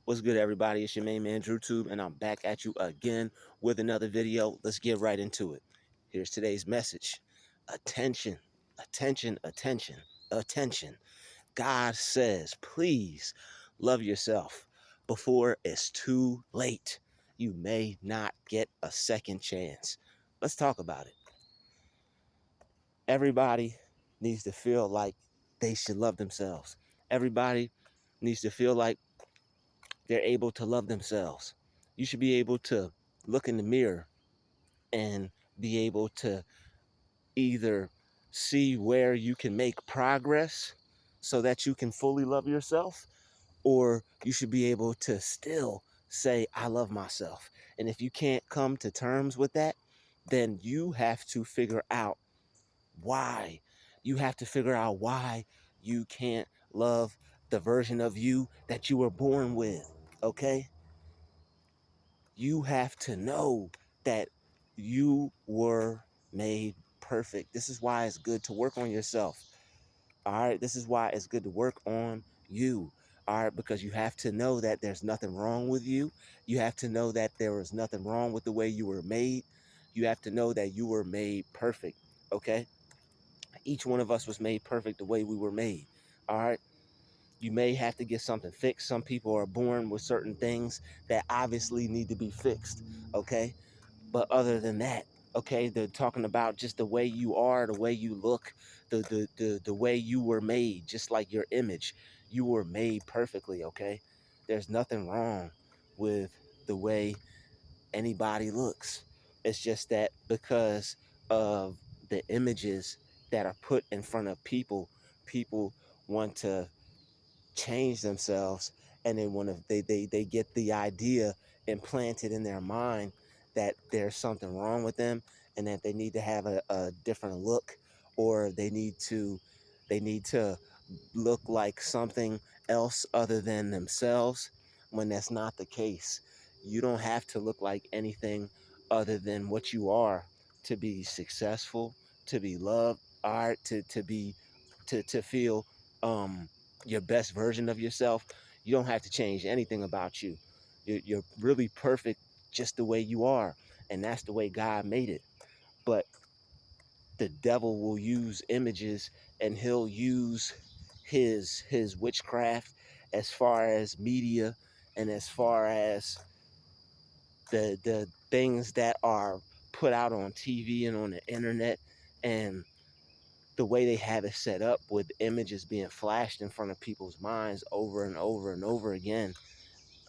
What's good, everybody? It's your main man, Druuill, and I'm back at you again with another video. Let's get right into it. Here's today's message. Attention, attention, attention, attention. God says, please love yourself before it's too late. You may not get a second chance. Let's talk about it. Everybody needs to feel like they should love themselves. Everybody needs to feel like they're able to love themselves. You should be able to look in the mirror and be able to either see where you can make progress so that you can fully love yourself, or you should be able to still say, I love myself. And if you can't come to terms with that, then you have to figure out why. You have to figure out why you can't love the version of you that you were born with, okay? You have to know that you were made perfect. This is why it's good to work on yourself. All right. This is why it's good to work on you. All right. Because you have to know that there's nothing wrong with you. You have to know that there was nothing wrong with the way you were made. You have to know that you were made perfect. Okay. Each one of us was made perfect the way we were made. All right. You may have to get something fixed. Some people are born with certain things that obviously need to be fixed. Okay. But other than that, okay, they're talking about just the way you are, the way you look, the way you were made, just like your image. You were made perfectly, okay? There's nothing wrong with the way anybody looks. It's just that because of the images that are put in front of people, people want to change themselves, and they want to they get the idea implanted in their mind that there's something wrong with them and that they need to have a different look, or they need to look like something else other than themselves, when that's not the case. You don't have to look like anything other than what you are to be successful, to be loved, art, to feel your best version of yourself. You don't have to change anything about you. You're really perfect just the way you are, and that's the way God made it. But the devil will use images, and he'll use his witchcraft as far as media, and as far as the things that are put out on TV and on the internet, and the way they have it set up with images being flashed in front of people's minds over and over and over again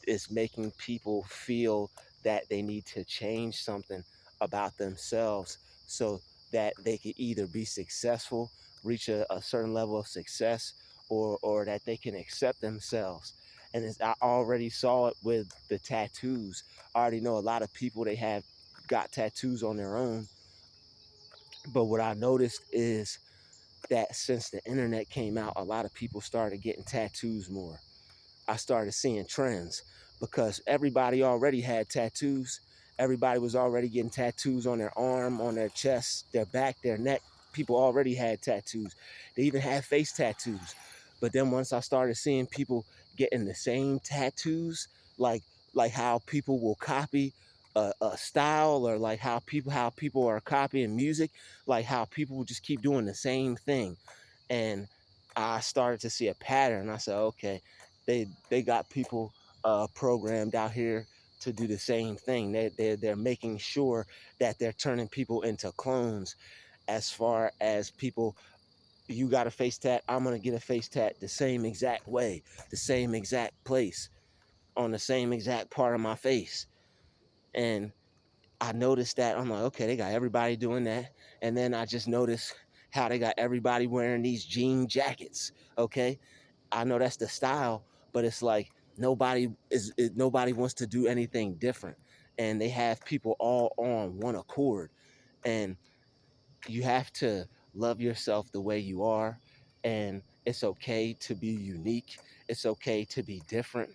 is making people feel that they need to change something about themselves so that they can either be successful, reach a certain level of success, or that they can accept themselves. And I already saw it with the tattoos. I already know a lot of people, they have got tattoos on their own. But what I noticed is that since the internet came out, a lot of people started getting tattoos more. I started seeing trends because everybody already had tattoos. Everybody was already getting tattoos on their arm, on their chest, their back, their neck. People already had tattoos. They even had face tattoos. But then once I started seeing people getting the same tattoos, like like how people will copy a style, or like how people are copying music, like how people will just keep doing the same thing. And I started to see a pattern. I said, okay, they got people programmed out here to do the same thing. They're making sure that they're turning people into clones. As far as people, you got a face tat, I'm gonna get a face tat the same exact way, the same exact place, on the same exact part of my face. And I noticed that. I'm like, okay, they got everybody doing that. And then I just noticed how they got everybody wearing these jean jackets. Okay, I know that's the style, but it's like nobody wants to do anything different, and they have people all on one accord. And you have to love yourself the way you are, and it's okay to be unique. It's okay to be different.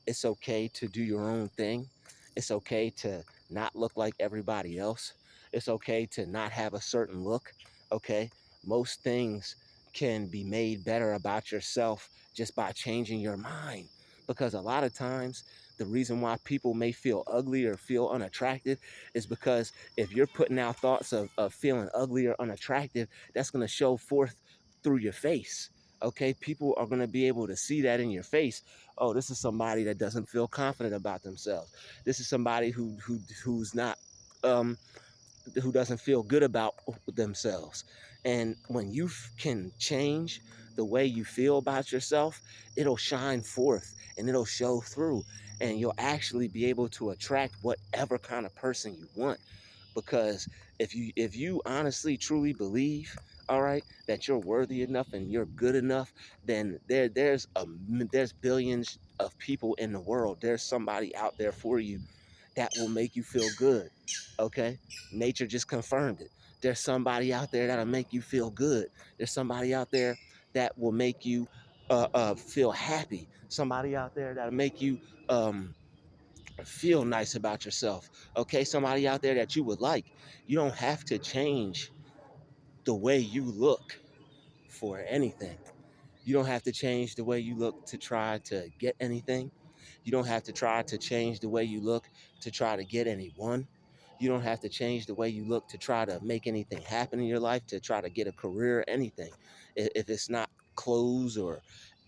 It's okay to do your own thing. It's okay to not look like everybody else. It's okay to not have a certain look. Okay, most things can be made better about yourself just by changing your mind, because a lot of times the reason why people may feel ugly or feel unattractive is because if you're putting out thoughts of feeling ugly or unattractive, that's going to show forth through your face. Okay, people are going to be able to see that in your face. Oh, this is somebody that doesn't feel confident about themselves. This is somebody who's not um who doesn't feel good about themselves. And when you can change the way you feel about yourself, it'll shine forth and it'll show through, and you'll actually be able to attract whatever kind of person you want. Because if you honestly truly believe, all right, that you're worthy enough and you're good enough, then there's billions of people in the world. There's somebody out there for you that will make you feel good. Okay? Nature just confirmed it. There's somebody out there that'll make you feel good. There's somebody out there that will make you feel happy. Somebody out there that'll make you um, feel nice about yourself. Okay? Somebody out there that you would like. You don't have to change the way you look for anything. You don't have to change the way you look to try to get anything. You don't have to try to change the way you look to try to get anyone. You don't have to change the way you look to try to make anything happen in your life, to try to get a career, anything. If it's not clothes or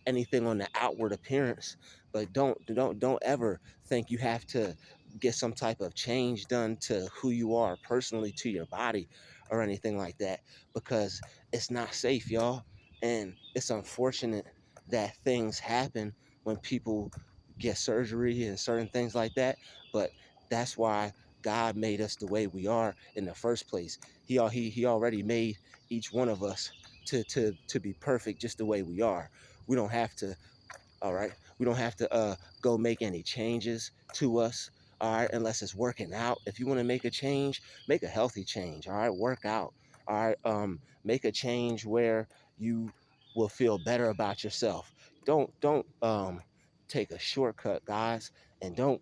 anything on the outward appearance. But don't ever think you have to get some type of change done to who you are personally, to your body or anything like that, because it's not safe, y'all. And it's unfortunate that things happen when people get surgery and certain things like that. But that's why God made us the way we are in the first place. He already made each one of us to be perfect just the way we are. We don't have to, all right. We don't have to go make any changes to us, all right, unless it's working out. If you want to make a change, make a healthy change, all right. Work out, all right. Make a change where you will feel better about yourself. Don't take a shortcut, guys, and don't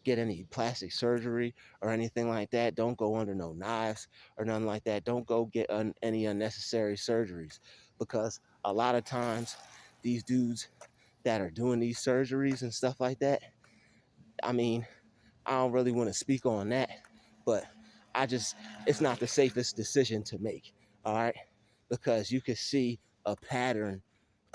get any plastic surgery or anything like that. Don't go under no knives or nothing like that. Don't go get any unnecessary surgeries, because a lot of times these dudes that are doing these surgeries and stuff like that, I mean, I don't really want to speak on that, but I just, it's not the safest decision to make, all right? Because you could see a pattern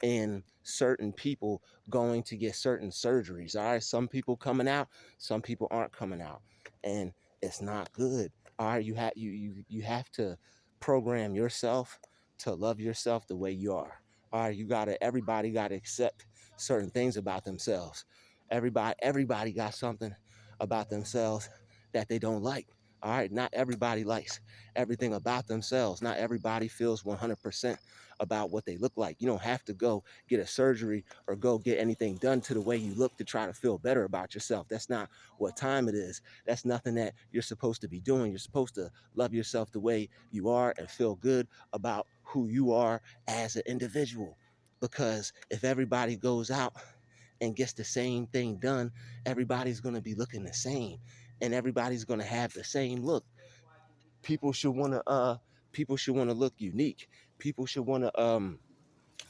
in certain people going to get certain surgeries. All right, some people coming out, some people aren't coming out, and it's not good. All right, you have to program yourself to love yourself the way you are. All right, everybody gotta accept certain things about themselves. Everybody got something about themselves that they don't like. All right, not everybody likes everything about themselves. Not everybody feels 100% about what they look like. You don't have to go get a surgery or go get anything done to the way you look to try to feel better about yourself. That's not what time it is. That's nothing that you're supposed to be doing. You're supposed to love yourself the way you are and feel good about who you are as an individual. Because if everybody goes out and gets the same thing done, everybody's going to be looking the same and everybody's going to have the same look. People should want to people should want to look unique. People should want to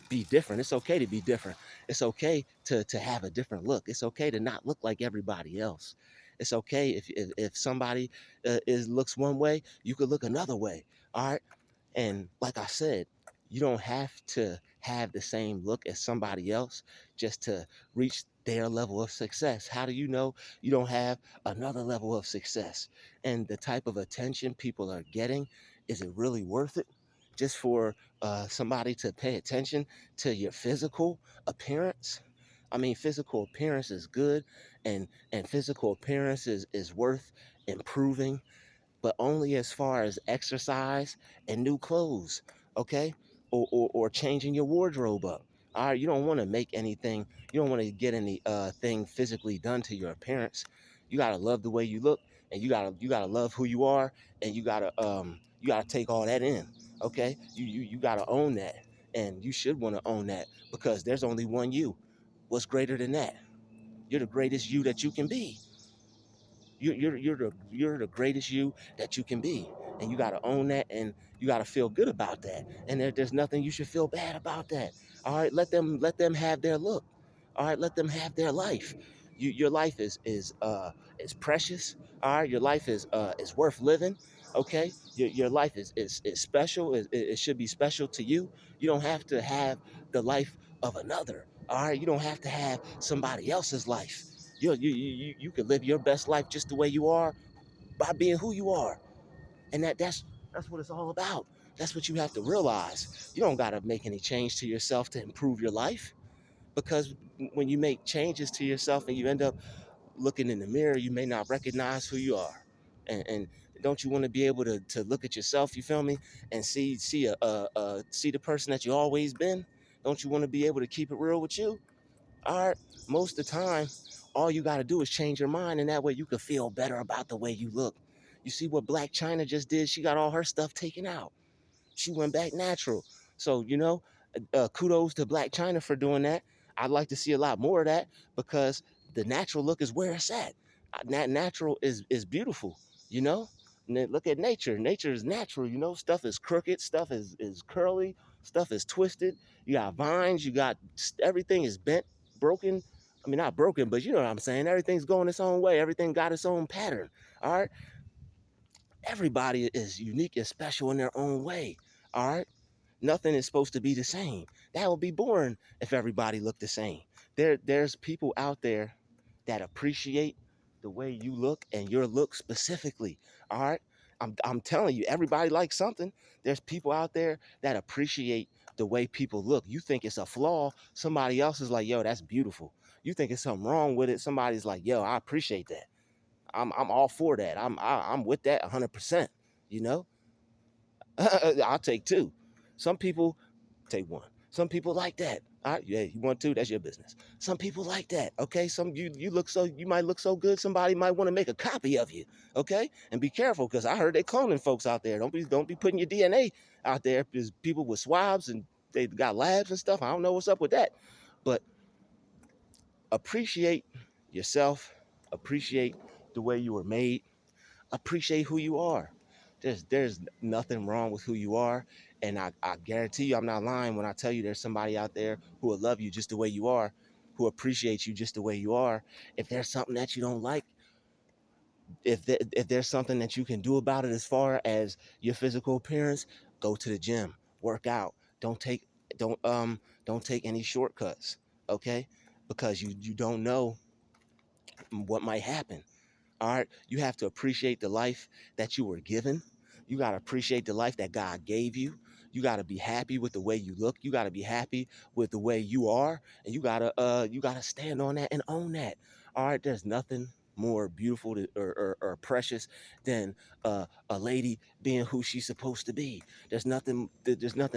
be different. It's okay to be different. It's okay to have a different look. It's okay to not look like everybody else. It's okay if somebody is looks one way, you could look another way. All right. And like I said, you don't have to have the same look as somebody else just to reach their level of success. How do you know you don't have another level of success? And the type of attention people are getting, is it really worth it just for somebody to pay attention to your physical appearance? I mean, physical appearance is good, and physical appearance is worth improving, but only as far as exercise and new clothes, okay? Or changing your wardrobe up. All right, you don't want to make anything, you don't want to get any thing physically done to your appearance. You gotta love the way you look, and you gotta love who you are, and you gotta take all that in, okay? You gotta own that, and you should want to own that, because there's only one you. What's greater than that? You're the greatest you that you can be. You're the greatest you that you can be, and you got to own that, and you got to feel good about that. And there's nothing you should feel bad about that. All right, let them have their look. All right, let them have their life. Your life is precious. All right, your life is worth living. Okay, your life is special. It should be special to you. You don't have to have the life of another. All right, you don't have to have somebody else's life. You can live your best life just the way you are by being who you are, and that's what it's all about. That's what you have to realize. You don't got to make any change to yourself to improve your life, because when you make changes to yourself and you end up looking in the mirror, you may not recognize who you are. And don't you want to be able to look at yourself, you feel me, and see the person that you always been? Don't you want to be able to keep it real with you? All right, most of the time, all you got to do is change your mind, and that way you can feel better about the way you look. You see what Black China just did? She got all her stuff taken out. She went back natural. So, kudos to Black China for doing that. I'd like to see a lot more of that, because the natural look is where it's at. That natural is beautiful, you know? And then look at nature. Nature is natural, Stuff is crooked, stuff is curly, stuff is twisted. You got vines, everything is bent, broken. I mean, not broken, but you know what I'm saying. Everything's going its own way. Everything got its own pattern. All right. Everybody is unique and special in their own way. All right. Nothing is supposed to be the same. That would be boring if everybody looked the same. There's people out there that appreciate the way you look and your look specifically. All right. I'm telling you, everybody likes something. There's people out there that appreciate the way people look. You think it's a flaw, somebody else is like, yo, that's beautiful. You think it's something wrong with it, somebody's like, yo, I appreciate that. I'm all for that. I'm with that 100%. You know, I'll take two. Some people take one. Some people like that. All right, yeah, you want two? That's your business. Some people like that. Okay, you might look so good. Somebody might want to make a copy of you. Okay, and be careful, because I heard they cloning folks out there. Don't be putting your DNA out there. There's people with swabs and they got labs and stuff. I don't know what's up with that, but appreciate yourself. Appreciate the way you were made. Appreciate who you are. There's nothing wrong with who you are. And I guarantee you, I'm not lying when I tell you there's somebody out there who will love you just the way you are, who appreciates you just the way you are. If there's something that you don't like, if there's something that you can do about it as far as your physical appearance, go to the gym, work out. Don't don't take any shortcuts, okay? Because you don't know what might happen. All right. You have to appreciate the life that you were given. You got to appreciate the life that God gave you. You got to be happy with the way you look. You got to be happy with the way you are. And you gotta stand on that and own that. All right. There's nothing more beautiful or precious than a lady being who she's supposed to be. There's nothing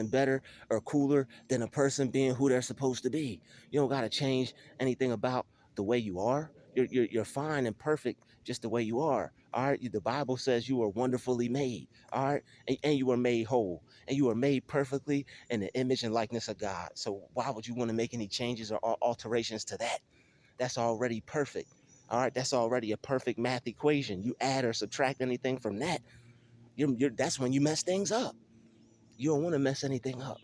better or cooler than a person being who they're supposed to be. You don't got to change anything about the way you are. You're fine and perfect just the way you are. All right. The Bible says you are wonderfully made. All right. And you were made whole, and you were made perfectly in the image and likeness of God. So why would you want to make any changes or alterations to that? That's already perfect. All right. That's already a perfect math equation. You add or subtract anything from that, that's when you mess things up. You don't want to mess anything up.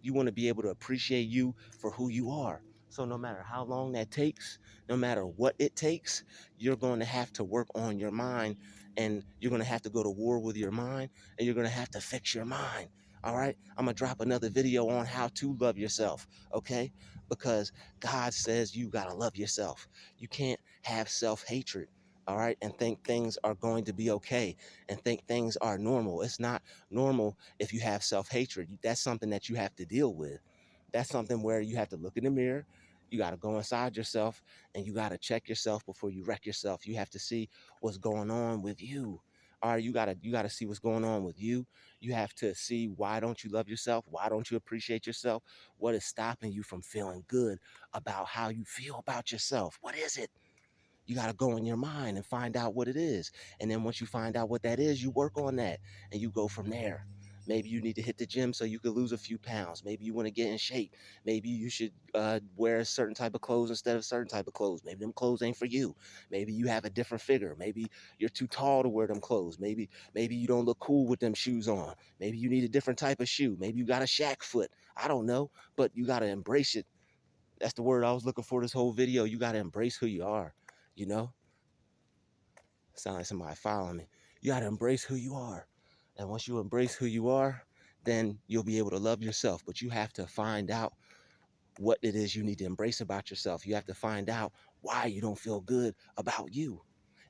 You want to be able to appreciate you for who you are. So no matter how long that takes, no matter what it takes, you're going to have to work on your mind, and you're going to have to go to war with your mind, and you're going to have to fix your mind. All right. I'm going to drop another video on how to love yourself. Okay. Because God says you got to love yourself. You can't have self-hatred. All right. And think things are going to be okay, and think things are normal. It's not normal if you have self-hatred. That's something that you have to deal with. That's something where you have to look in the mirror. You got to go inside yourself, and you got to check yourself before you wreck yourself. You have to see what's going on with you. All right, you got to see what's going on with you. You have to see, why don't you love yourself? Why don't you appreciate yourself? What is stopping you from feeling good about how you feel about yourself? What is it? You got to go in your mind and find out what it is. And then once you find out what that is, you work on that and you go from there. Maybe you need to hit the gym so you can lose a few pounds. Maybe you want to get in shape. Maybe you should wear a certain type of clothes instead of a certain type of clothes. Maybe them clothes ain't for you. Maybe you have a different figure. Maybe you're too tall to wear them clothes. Maybe you don't look cool with them shoes on. Maybe you need a different type of shoe. Maybe you got a shack foot. I don't know, but you got to embrace it. That's the word I was looking for this whole video. You got to embrace who you are, you know? Sound like somebody following me. You got to embrace who you are. And once you embrace who you are, then you'll be able to love yourself. But you have to find out what it is you need to embrace about yourself. You have to find out why you don't feel good about you.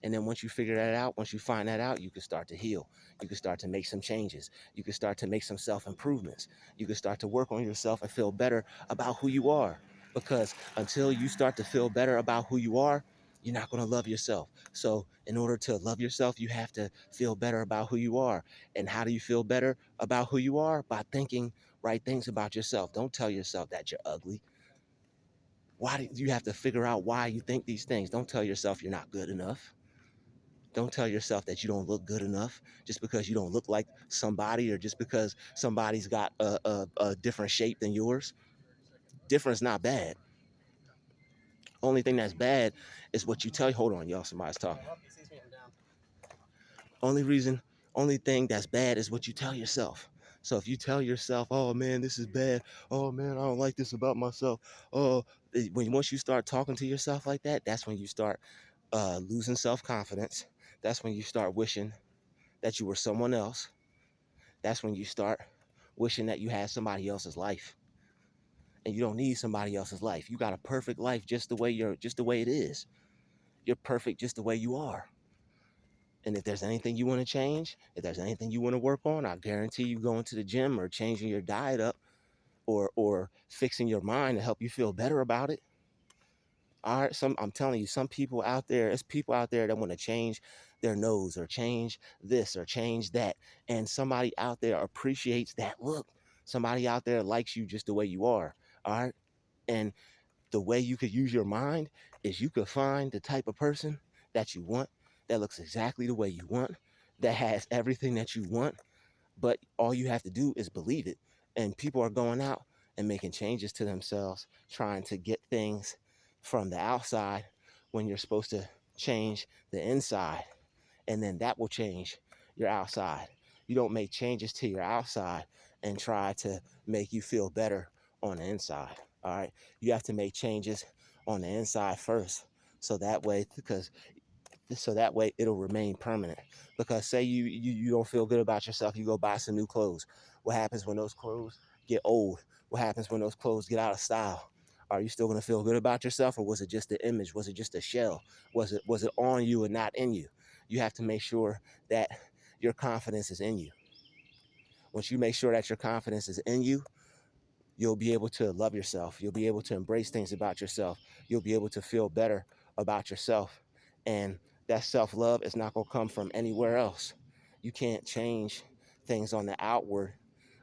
And then once you figure that out, once you find that out, you can start to heal. You can start to make some changes. You can start to make some self-improvements. You can start to work on yourself and feel better about who you are. Because until you start to feel better about who you are, you're not going to love yourself. So in order to love yourself, you have to feel better about who you are. And how do you feel better about who you are? By thinking right things about yourself. Don't tell yourself that you're ugly. Why do you have to figure out why you think these things? Don't tell yourself you're not good enough. Don't tell yourself that you don't look good enough just because you don't look like somebody or just because somebody's got a different shape than yours. Different is not bad. Only thing that's bad is what you tell. Hold on, y'all. Somebody's talking. Only reason, only thing that's bad is what you tell yourself. So if you tell yourself, "Oh man, this is bad. Oh man, I don't like this about myself." Oh, once you start talking to yourself like that, that's when you start losing self-confidence. That's when you start wishing that you were someone else. That's when you start wishing that you had somebody else's life. And you don't need somebody else's life. You got a perfect life just the way it is. You're perfect just the way you are. And if there's anything you want to change, if there's anything you want to work on, I guarantee you going to the gym or changing your diet up or fixing your mind to help you feel better about it. All right, I'm telling you, some people out there, it's people out there that want to change their nose or change this or change that. And somebody out there appreciates that look. Somebody out there likes you just the way you are. All right. And the way you could use your mind is you could find the type of person that you want, that looks exactly the way you want, that has everything that you want, but all you have to do is believe it. And people are going out and making changes to themselves, trying to get things from the outside when you're supposed to change the inside. And then that will change your outside. You don't make changes to your outside and try to make you feel better on the inside. All right. You have to make changes on the inside first. So that way it'll remain permanent. Because say you don't feel good about yourself, you go buy some new clothes. What happens when those clothes get old? What happens when those clothes get out of style? Are you still going to feel good about yourself, or was it just the image? Was it just a shell? Was it on you and not in you? You have to make sure that your confidence is in you. Once you make sure that your confidence is in you, you'll be able to love yourself. You'll be able to embrace things about yourself. You'll be able to feel better about yourself. And that self-love is not going to come from anywhere else. You can't change things on the outward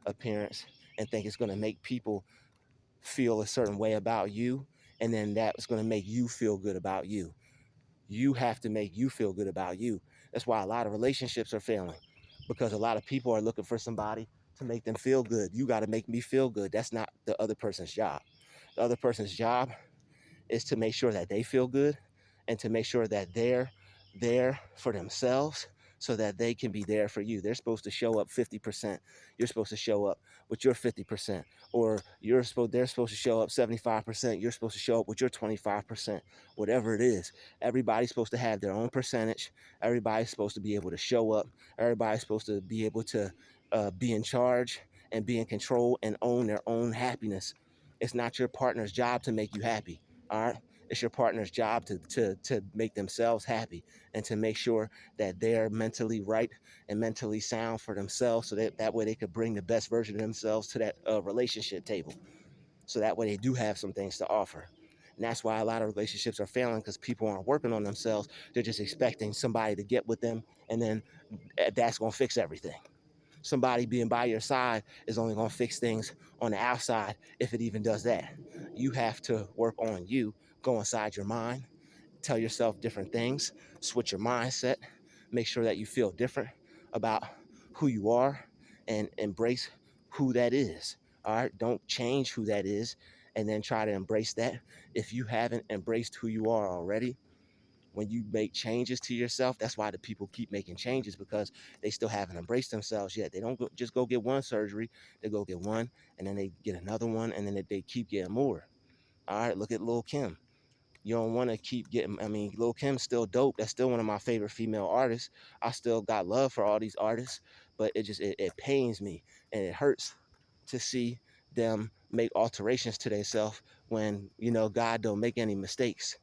appearance and think it's going to make people feel a certain way about you, and then that's going to make you feel good about you. You have to make you feel good about you. That's why a lot of relationships are failing, because a lot of people are looking for somebody to make them feel good. You got to make me feel good. That's not the other person's job. The other person's job is to make sure that they feel good and to make sure that they're there for themselves so that they can be there for you. They're supposed to show up 50%. You're supposed to show up with your 50%. Or they're supposed to show up 75%. You're supposed to show up with your 25%. Whatever it is. Everybody's supposed to have their own percentage. Everybody's supposed to be able to show up. Everybody's supposed to be able to be in charge and be in control and own their own happiness. It's not your partner's job to make you happy. All right. It's your partner's job to make themselves happy and to make sure that they're mentally right and mentally sound for themselves, so that way they could bring the best version of themselves to that relationship table. So that way they do have some things to offer. And that's why a lot of relationships are failing, because people aren't working on themselves. They're just expecting somebody to get with them, and then that's going to fix everything. Somebody being by your side is only going to fix things on the outside, if it even does that. You have to work on you, go inside your mind, tell yourself different things, switch your mindset, make sure that you feel different about who you are, and embrace who that is. All right, don't change who that is and then try to embrace that. If you haven't embraced who you are already, when you make changes to yourself, that's why the people keep making changes, because they still haven't embraced themselves yet. They don't just go get one surgery, they go get one, and then they get another one, and then they keep getting more. All right, look at Lil Kim. You don't want to keep getting, I mean, Lil Kim's still dope. That's still one of my favorite female artists. I still got love for all these artists, but it pains me and it hurts to see them make alterations to themselves when, you know, God don't make any mistakes.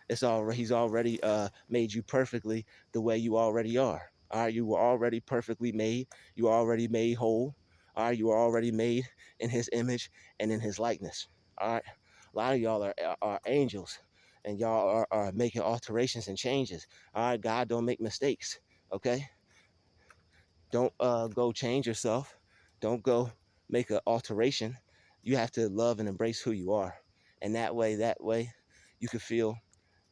It's already He's already made you perfectly the way you already are. All right, you were already perfectly made. You were already made whole. All right, you were already made in His image and in His likeness. All right, a lot of y'all are angels, and y'all are making alterations and changes. All right, God don't make mistakes. Okay, don't go change yourself. Don't go make an alteration. You have to love and embrace who you are, and that way, you can feel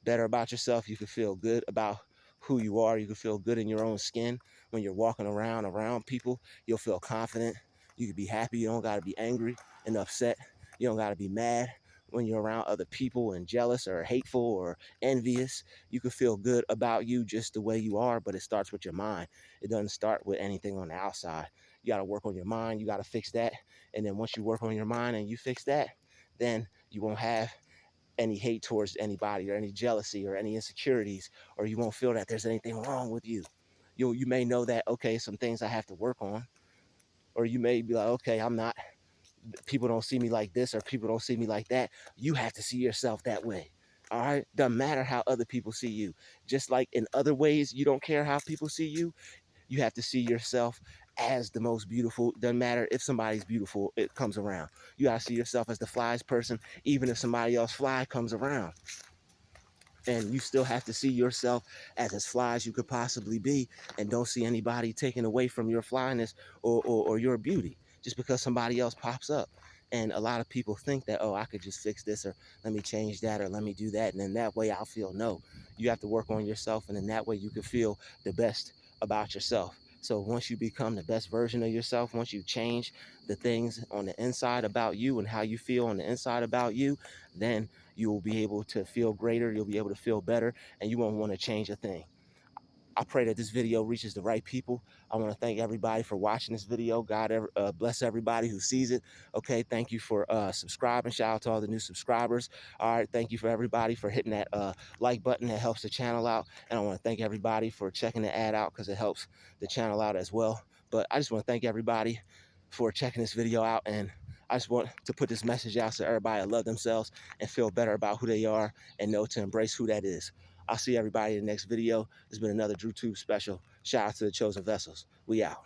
better about yourself. You can feel good about who you are. You can feel good in your own skin when you're walking around people. You'll feel confident. You can be happy. You don't got to be angry and upset. You don't got to be mad when you're around other people and jealous or hateful or envious. You can feel good about you just the way you are, but it starts with your mind. It doesn't start with anything on the outside. You got to work on your mind. You got to fix that. And then once you work on your mind and you fix that, then you won't have any hate towards anybody or any jealousy or any insecurities, or you won't feel that there's anything wrong with you. You may know that, okay, some things I have to work on, or you may be like, okay, I'm not, people don't see me like this or people don't see me like that. You have to see yourself that way. All right, doesn't matter how other people see you. Just like in other ways you don't care how people see you, you have to see yourself as the most beautiful. Doesn't matter if somebody's beautiful, it comes around. You gotta see yourself as the flyest person, even if somebody else fly comes around. And you still have to see yourself as fly as you could possibly be, and don't see anybody taking away from your flyness or your beauty just because somebody else pops up. And a lot of people think that, oh, I could just fix this, or let me change that, or let me do that, and then that way I'll feel. No, you have to work on yourself, and then that way you can feel the best about yourself. So once you become the best version of yourself, once you change the things on the inside about you and how you feel on the inside about you, then you will be able to feel greater, you'll be able to feel better, and you won't want to change a thing. I pray that this video reaches the right people. I want to thank everybody for watching this video. God bless everybody who sees it. Okay, thank you for subscribing. Shout out to all the new subscribers. All right, thank you for everybody for hitting that like button. That helps the channel out. And I want to thank everybody for checking the ad out because it helps the channel out as well. But I just want to thank everybody for checking this video out. And I just want to put this message out so everybody love themselves and feel better about who they are and know to embrace who that is. I'll see everybody in the next video. This has been another DruTube special. Shout out to the chosen vessels. We out.